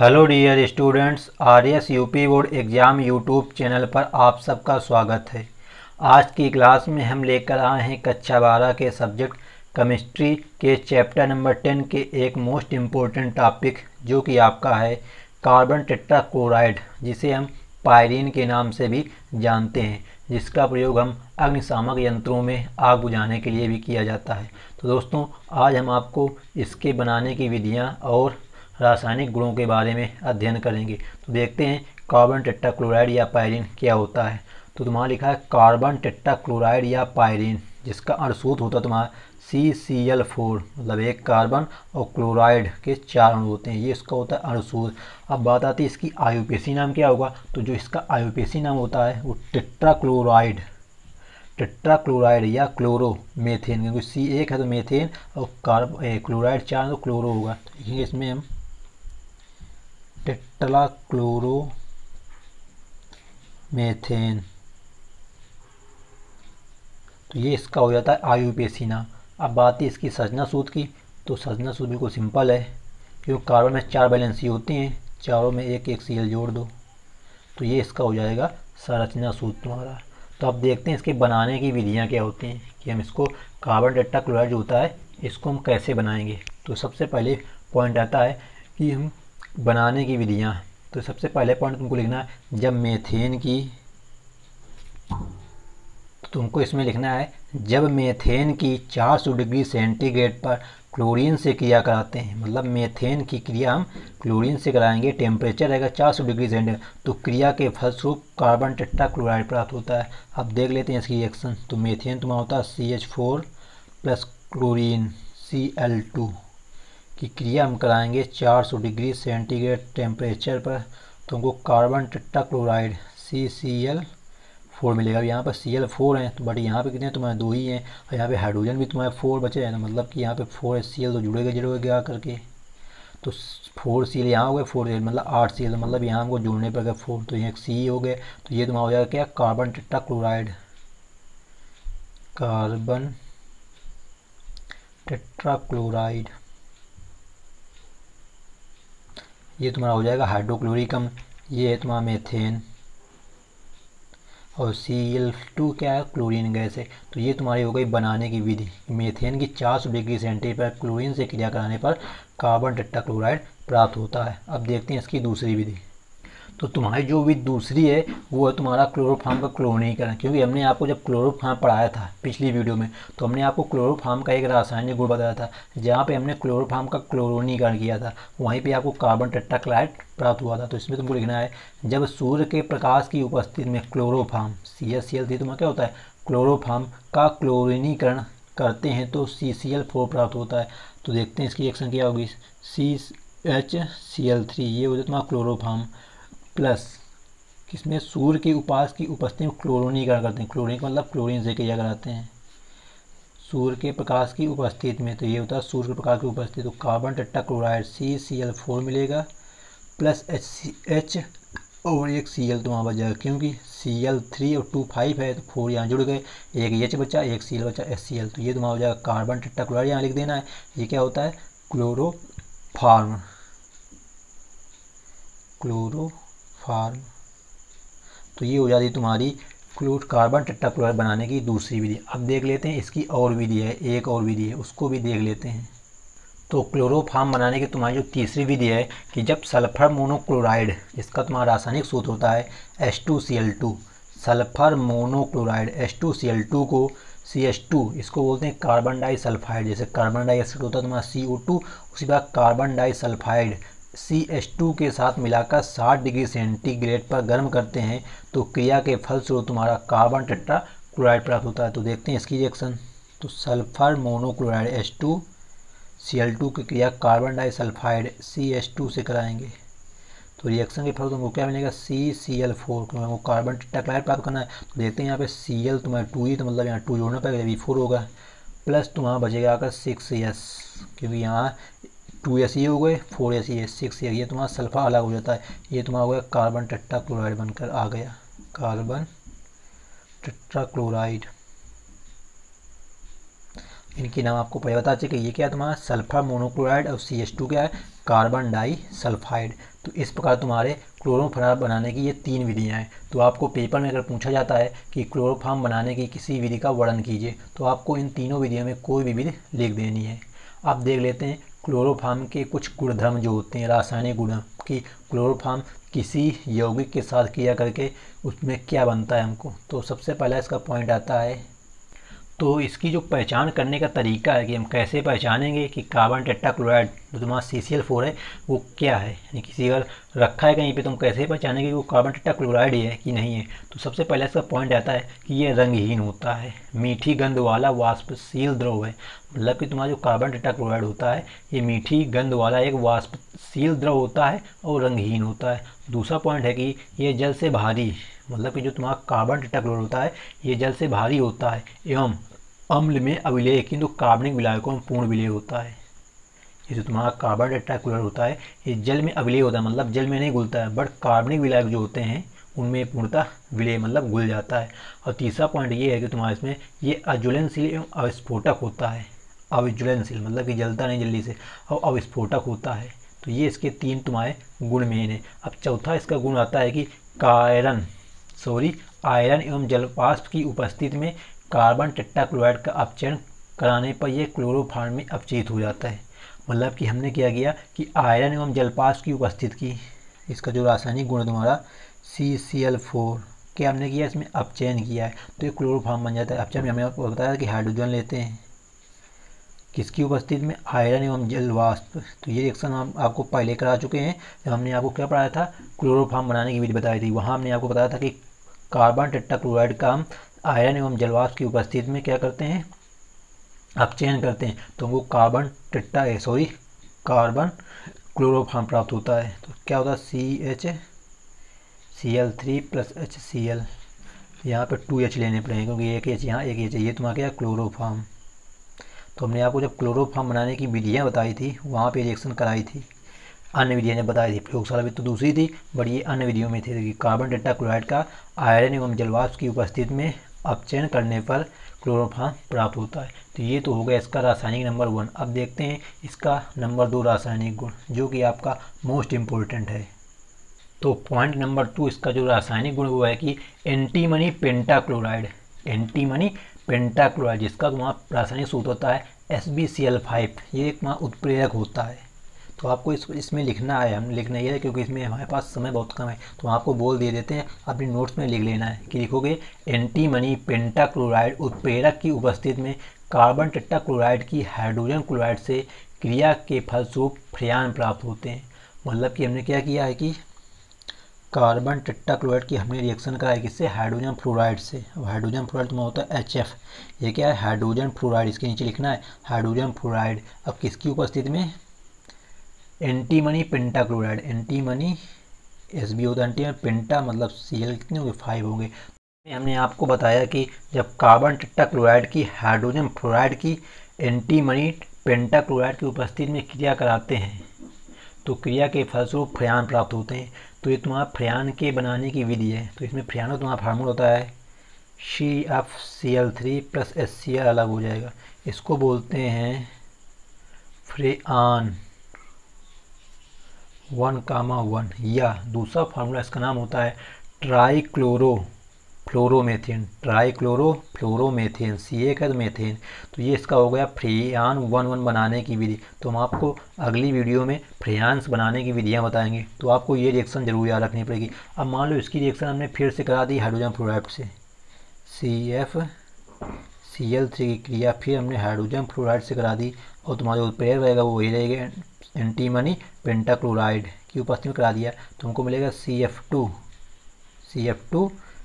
Hello dear students, RS UP board exam YouTube channel पर आप सबका स्वागत है। आज की क्लास में हम लेकर आए हैं कक्षा 12 के सब्जेक्ट केमिस्ट्री के चैप्टर नंबर 10 के एक मोस्ट इम्पोर्टेंट टॉपिक जो कि आपका है कार्बन टेट्राक्लोराइड, जिसे हम पायरीन के नाम से भी जानते हैं, जिसका प्रयोग हम अग्निशामक यंत्रों में आग बुझाने के लिए भी किया जाता है। तो दोस्तों, आज हम आपको इसके बनाने की विधियाँ और रासायनिक गुणों के बारे में अध्ययन करेंगे। तो देखते हैं कार्बन टेट्राक्लोराइड या पायरीन क्या होता है। तो तुम्हारा लिखा है कार्बन टेट्राक्लोराइड या पायरीन, जिसका अणुसूत्र होता है तुम्हारा CCl4, मतलब एक कार्बन और क्लोराइड के 4 अणु होते हैं, ये इसका होता है अणुसूत्र। अब बात आती है इसकी आयुपेसी नाम क्या होगा। तो जो इसका आयुपेसी नाम होता है वो टेट्राक्लोराइड या क्लोरोमेथेन, क्योंकि C एक है तो मेथेन और क्लोराइड 4 तो क्लोरो होगा। तो लिखेंगे इसमें हम टेट्राक्लोरोमेथेन। तो ये इसका हो जाता है आयुपेसी नाम। अब बात है इसकी संरचना सूत्र की। तो संरचना सूत्र बिल्कुल सिंपल है, क्योंकि कार्बन में 4 वैलेंसी होती हैं, चारों में एक एक Cl जोड़ दो, तो ये इसका हो जाएगा संरचना सूत्र तुम्हारा। तो अब देखते हैं इसके बनाने की विधियाँ क्या होती हैं, कि हम इसको कार्बन टेट्राक्लोराइड जो होता है इसको हम कैसे बनाएंगे। तो सबसे पहले पॉइंट आता है कि हम बनाने की विधियाँ। तो सबसे पहले पॉइंट तुमको लिखना है, जब मेथेन की, तो तुमको इसमें लिखना है जब मेथेन की 400 डिग्री सेंटीग्रेड पर क्लोरीन से क्रिया कराते हैं, मतलब मेथेन की क्रिया हम क्लोरीन से कराएंगे, टेम्परेचर रहेगा 400 डिग्री सेंटीग्रेड, तो क्रिया के फलस्वरूप कार्बन टेट्राक्लोराइड प्राप्त होता है। अब देख लेते हैं इसकी रिएक्शन। तो मेथेन तुम्हारा होता है CH4 प्लस क्लोरीन Cl2 की क्रिया हम कराएंगे 400 डिग्री सेंटीग्रेड टेम्परेचर पर, तो हमको कार्बन टेट्राक्लोराइड CCl4 मिलेगा। अब यहाँ पर Cl4 हैं, तो बट यहाँ पे कितने तुम्हारे 2 ही हैं, और यहाँ पे हाइड्रोजन भी तुम्हारे 4 बचे हैं, तो मतलब कि यहाँ पे 4HCl तो जुड़ेगा करके, तो 4Cl यहाँ हो गए, 4Cl मतलब 8Cl, मतलब यहाँ हमको जोड़ने पर गए 4, तो यहाँ C हो गए, तो ये तुम्हारा हो जाएगा क्या, कार्बन टेट्राक्लोराइड। ये तुम्हारा हो जाएगा हाइड्रोक्लोरिक अम्ल, ये है तुम्हारा मेथेन, और Cl2 क्या है, क्लोरीन गैस है। तो ये तुम्हारी हो गई बनाने की विधि। मेथेन की 400 डिग्री सेंटीग्रेड पर क्लोरीन से क्रिया कराने पर कार्बन टेट्राक्लोराइड प्राप्त होता है। अब देखते हैं इसकी दूसरी विधि। तो तुम्हारी जो विधि दूसरी है वो है तुम्हारा क्लोरोफॉर्म का क्लोरीनीकरण, क्योंकि हमने आपको जब क्लोरोफॉर्म पढ़ाया था पिछली वीडियो में, तो हमने आपको क्लोरोफॉर्म का एक रासायनिक गुण बताया था, जहाँ पे हमने क्लोरोफॉर्म का क्लोरीनीकरण किया था, वहीं पे आपको कार्बन टेट्राक्लोराइड प्राप्त हुआ था। तो इसमें तुमको लिखना है, जब सूर्य के प्रकाश की उपस्थिति में क्लोरोफॉर्म CaCl3 तुम्हारा क्या होता है, क्लोरोफॉर्म का क्लोरीनीकरण करते हैं तो CCl4 प्राप्त होता है। तो देखते हैं इसकी रिएक्शन क्या होगी। CHCl3 ये हो जाता है तुम्हारा क्लोरोफॉर्म प्लस किसमें, सूर्य के उपास की उपस्थिति में क्लोरीनीकरण करते हैं, क्लोरीन का मतलब क्लोरीन से क्रिया कराते हैं सूर्य के प्रकाश की उपस्थिति में, तो ये होता है सूर्य के प्रकाश की उपस्थिति। तो कार्बन टेट्राक्लोराइड CCl4 मिलेगा प्लस H और एक Cl तो वहाँ बच जाएगा, क्योंकि Cl3 और 2 5 है, तो 4 यहाँ जुड़ गए, एक H बचा, एक Cl बचा, HCl, तो ये तुम्हारा हो जाएगा कार्बन टेट्राक्लोराइड। यहाँ लिख देना है, ये क्या होता है, क्लोरोफॉर्म। तो ये हो जाती है तुम्हारी कार्बन टेट्राक्लोराइड बनाने की दूसरी विधि। अब देख लेते हैं इसकी और विधि है, एक और विधि है, उसको भी देख लेते हैं। तो क्लोरोफॉर्म बनाने की तुम्हारी जो तीसरी विधि है, कि जब सल्फर मोनोक्लोराइड, जिसका तुम्हारा रासायनिक सूत्र होता है H2Cl2, सल्फर मोनोक्लोराइड H2Cl2 को CH2, इसको बोलते हैं कार्बन डाइसल्फाइड। जैसे कार्बन डाइऑक्साइड होता है तुम्हारा CO2, उसी प्रकार कार्बन डाइसल्फाइड CH2 के साथ मिलाकर 60 डिग्री सेंटीग्रेड पर गर्म करते हैं, तो क्रिया के फलस्वरूप तुम्हारा कार्बन टेट्राक्लोराइड प्राप्त होता है। तो देखते हैं इसकी रिएक्शन। तो सल्फर मोनोक्लोराइड H2Cl2 की क्रिया कार्बन डाइसल्फाइड CH2 से कराएंगे, तो रिएक्शन के फल तुमको क्या मिलेगा, CCl4, क्योंकि हमको कार्बन टेट्राक्लोराइड प्राप्त करना है। तो देखते हैं यहाँ पे Cl तुम्हारा 2 ही, तो मतलब यहाँ 2 जोड़ना पड़ेगा, भी 4 होगा, प्लस तुम्हारा बचेगा आकर 6S, क्योंकि यहाँ 2S ही हो गए, 4S ही है, 6 ये तुम्हारा सल्फर अलग हो जाता है, ये तुम्हारा हो गया कार्बन टेट्राक्लोराइड बनकर आ गया, कार्बन टेट्राक्लोराइड। इनकी नाम आपको पहले बता चाहिए कि ये क्या है तुम्हारा सल्फर मोनोक्लोराइड, और CH2 क्या है, कार्बन डाई सल्फाइड। तो इस प्रकार तुम्हारे क्लोरोफॉर्म बनाने की ये 3 विधियाँ हैं। तो आपको पेपर में अगर पूछा जाता है कि क्लोरोफॉर्म बनाने की किसी विधि का वर्णन कीजिए, तो आपको इन तीनों विधियों में कोई भी विधि लिख देनी है। अब देख लेते हैं क्लोरोफॉर्म के कुछ गुणधर्म जो होते हैं, रासायनिक गुण कि क्लोरोफॉर्म किसी यौगिक के साथ क्रिया करके उसमें क्या बनता है हमको। तो सबसे पहला इसका पॉइंट आता है, तो इसकी जो पहचान करने का तरीका है कि हम कैसे पहचानेंगे कि कार्बन टेट्राक्लोराइड जो तुम्हारा CCl4 है वो क्या है, यानी किसी अगर रखा है कहीं पे तो हम कैसे पहचानेंगे कि वो कार्बन टेट्राक्लोराइड है कि नहीं है। तो सबसे पहले इसका पॉइंट आता है कि ये रंगहीन होता है, मीठी गंध वाला वाष्पशील द्रव है। मतलब कि तुम्हारा जो कार्बन टेट्राक्लोराइड होता है ये मीठी गंध वाला एक वाष्पशील द्रव होता है और रंगहीन होता है। दूसरा पॉइंट है कि ये जल से भारी, मतलब कि जो तुम्हारा कार्बन टेट्राक्लोराइड होता है ये जल से भारी होता है एवं अम्ल में अविलेय किंतु कार्बनिक विलायकों में पूर्ण विलेय होता है। ये जो तुम्हारा कार्बन टेट्राक्लोराइड होता है ये जल में अविलेय होता है, मतलब जल में नहीं घुलता है, बट कार्बनिक विलायक जो होते हैं उनमें पूर्णतः विलेय मतलब घुल जाता है। और तीसरा पॉइंट ये है कि तुम्हारे इसमें ये अज्वलनशील एवं अविस्फोटक होता है। अविज्वलनशील मतलब कि जलता नहीं जल्दी से, और अविस्फोटक होता है। तो ये इसके 3 तुम्हारे गुण मेन है। अब चौथा इसका गुण आता है कि आयरन एवं जलवाष्प की उपस्थिति में कार्बन टेट्राक्लोराइड का अपचयन कराने पर यह क्लोरोफॉर्म में अपचित हो जाता है। मतलब कि हमने क्या किया कि आयरन एवं जलवाष्प की उपस्थिति की, इसका जो रासायनिक गुण है तुम्हारा CCl4 क्या हमने किया, इसमें अपचयन किया है तो ये क्लोरोफॉर्म बन जाता है। अपचयन में हमने आपको बताया कि हाइड्रोजन लेते हैं किसकी उपस्थिति में, आयरन एवं जलवाष्प। तो ये रिएक्शन हम आपको पहले करा चुके हैं जब हमने आपको क्या पढ़ाया था, क्लोरोफॉर्म बनाने की विधि बताई थी। वहाँ हमने आपको बताया था कि कार्बन टेट्राक्लोराइड का हम आयरन एवं जलवाष्प की उपस्थिति में क्या करते हैं, अपचयन करते हैं, तो वो कार्बन क्लोरोफॉर्म प्राप्त होता है। तो क्या होता है CH Cl3 + HCl, यहाँ पे 2H लेने पड़ेंगे क्योंकि एक H यहाँ एक H, ये तुम्हारा क्या क्लोरोफॉर्म। तो हमने आपको जब क्लोरोफॉर्म बनाने की विधियाँ बताई थी वहाँ पे रिएक्शन कराई थी, अन्य विधियाँ जब बताई थी, प्रयोगशाला में तो दूसरी थी बट ये अन्य विधियों में थी कि कार्बन टेट्राक्लोराइड का आयरन एवं जलवाष्प की उपस्थिति में अपचयन करने पर क्लोरोफॉर्म प्राप्त होता है। तो ये तो हो गया इसका रासायनिक नंबर 1। अब देखते हैं इसका नंबर 2 रासायनिक गुण जो कि आपका मोस्ट इम्पोर्टेंट है। तो पॉइंट नंबर 2 इसका जो रासायनिक गुण वो है कि एंटीमनी पेंटाक्लोराइड जिसका तुम्हारा रासायनिक सूत्र होता है SbCl5, ये एक उत्प्रेरक होता है। तो आपको इसमें लिखना है, हम लिखना ही है क्योंकि इसमें हमारे पास समय बहुत कम है, तो आपको बोल दे देते हैं, अपनी नोट्स में लिख लेना है कि लिखोगे एंटीमनी पेंटाक्लोराइड उत्प्रेरक की उपस्थिति में कार्बन टेट्राक्लोराइड की हाइड्रोजन क्लोराइड से क्रिया के फलस्वरूप फ्रेयान प्राप्त होते हैं। मतलब कि हमने क्या किया है कि कार्बन टेट्राक्लोराइड की हमने रिएक्शन कराया किससे, हाइड्रोजन फ्लोराइड से। अब हाइड्रोजन फ्लोराइड तुम्हारा होता है HF, ये क्या है हाइड्रोजन फ्लोराइड, इसके नीचे लिखना है हाइड्रोजन फ्लोराइड। अब किसकी उपस्थिति में, एंटीमनी पेंटाक्लोराइड, एंटीमनी SB होता है, एंटीमनी पेंटा मतलब Cl कितने होंगे 5 होंगे। हमने आपको बताया कि जब कार्बन टेट्राक्लोराइड की हाइड्रोजन फ्लोराइड की एंटीमनी पेंटाक्लोराइड की उपस्थिति में क्रिया कराते हैं तो क्रिया के फलस्वरूप फ्रेयान प्राप्त होते हैं। तो ये तुम्हारा फ्रेयान के बनाने की विधि है। तो इसमें फ्रेयान का तुम्हारा फार्मूला होता है CFCl3 + HCl अलग हो जाएगा, इसको बोलते हैं फ्रेआन 1,1। या दूसरा फार्मूला इसका नाम होता है ट्राइक्लोरोफ्लोरोमेथेन, CA का मेथेन। तो ये इसका हो गया फ्रेआन 1,1 बनाने की विधि। तो हम आपको अगली वीडियो में फ्रेयान्स बनाने की विधियाँ बताएंगे, तो आपको ये रिएक्शन जरूर याद रखनी पड़ेगी। अब मान लो इसकी रिएक्शन हमने फिर से करा दी हाइड्रोजन फ्लोराइड से, CFCl3 की क्रिया फिर हमने हाइड्रोजन फ्लोराइड से करा दी और तुम्हारा जो उत्प्रेरक रहेगा वो वही रहेगा, एंटीमनी पेंटाक्लोराइड की उपस्थिति में करा दिया तो हमको मिलेगा CF2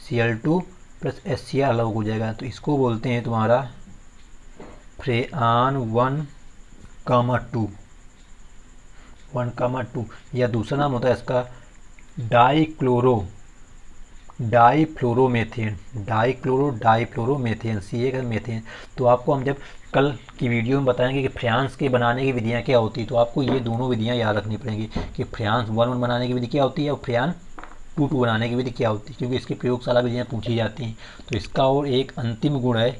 Cl2 + HCl अलग हो जाएगा। तो इसको बोलते हैं तुम्हारा फ्रेआन 1,2। या दूसरा नाम होता है इसका डाईफ्लोरोमेथेन, CA का मेथेन। तो आपको हम जब कल की वीडियो में बताएंगे कि फ्रेयान्स के बनाने की विधियाँ क्या होती है, तो आपको ये दोनों विधियाँ याद रखनी पड़ेंगी कि फ्रेयान्स 1,1 बनाने की विधि क्या होती है और फ्रेयान 2,2 बनाने की विधि क्या होती है, क्योंकि इसकी प्रयोगशाला विधियाँ पूछी जाती हैं। तो इसका और एक अंतिम गुण है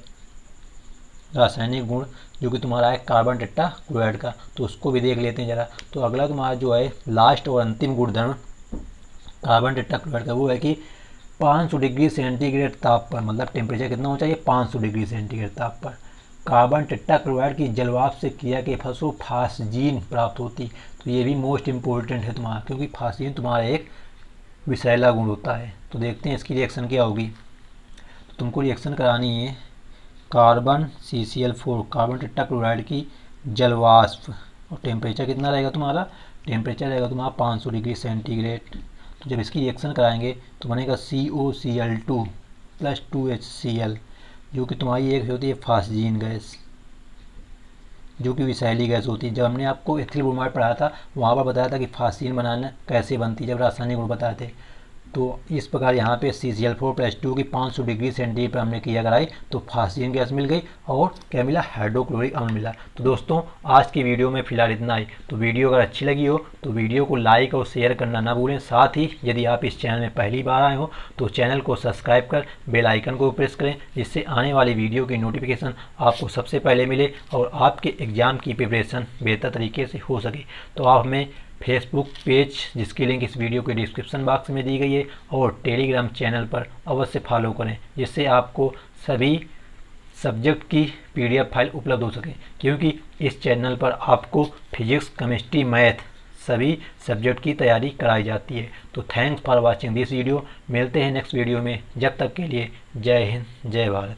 रासायनिक गुण जो कि तुम्हारा है कार्बन टेट्रा क्लोराइड का, तो उसको भी देख लेते हैं ज़रा। तो अगला तुम्हारा जो है लास्ट और अंतिम गुणधर्म कार्बन टेट्रा क्लोराइड का वो है कि 500 डिग्री सेंटीग्रेड ताप पर, मतलब टेम्परेचर कितना होना चाहिए 500 डिग्री सेंटीग्रेड ताप पर कार्बन टेट्रा क्लोराइड की जलवाष्प से क्रिया के फलस्वरूप फास्जीन प्राप्त होती। तो ये भी मोस्ट इम्पोर्टेंट है तुम्हारा, क्योंकि फास्जीन तुम्हारा एक विषैला गुण होता है। तो देखते हैं इसकी रिएक्शन क्या होगी। तो तुमको रिएक्शन करानी है carbon CCl4 carbon tetra chloride की जलवाष्प, और टेम्परेचर कितना रहेगा तुम्हारा, टेम्परेचर रहेगा तुम्हारा 500 डिग्री सेंटीग्रेड। तो जब इसकी रिएक्शन कराएंगे तो बनेगा COCl2 + 2HCl, जो कि तुम्हारी एक होती है फास्जीन गैस, जो कि विषैली गैस होती है। जब हमने आपको एथिल ब्रोमाइड पढ़ाया था वहाँ पर बताया था कि फास्जीन बनाना कैसे बनती है, जब रासायनिक गुण बताए थे। तो इस प्रकार यहाँ पे CCl4 + 2 की 500 डिग्री सेंटीग्रेड पर हमने क्रिया कराई तो फास्जीन गैस मिल गई और क्या मिला, हाइड्रोक्लोरिक अम्ल मिला। तो दोस्तों आज की वीडियो में फिलहाल इतना ही। तो वीडियो अगर अच्छी लगी हो तो वीडियो को लाइक और शेयर करना ना भूलें। साथ ही यदि आप इस चैनल में पहली बार आए हो तो चैनल को सब्सक्राइब कर बेल आइकन को प्रेस करें, जिससे आने वाली वीडियो की नोटिफिकेशन आपको सबसे पहले मिले और आपके एग्ज़ाम की प्रिपरेशन बेहतर तरीके से हो सके। तो आप हमें फेसबुक पेज, जिसकी लिंक इस वीडियो के डिस्क्रिप्शन बॉक्स में दी गई है, और टेलीग्राम चैनल पर अवश्य फॉलो करें, जिससे आपको सभी सब्जेक्ट की PDF फाइल उपलब्ध हो सके। क्योंकि इस चैनल पर आपको फिजिक्स, केमिस्ट्री, मैथ सभी सब्जेक्ट की तैयारी कराई जाती है। तो thanks for watching this video. मिलते हैं नेक्स्ट वीडियो में, जब तक के लिए जय हिंद, जय भारत।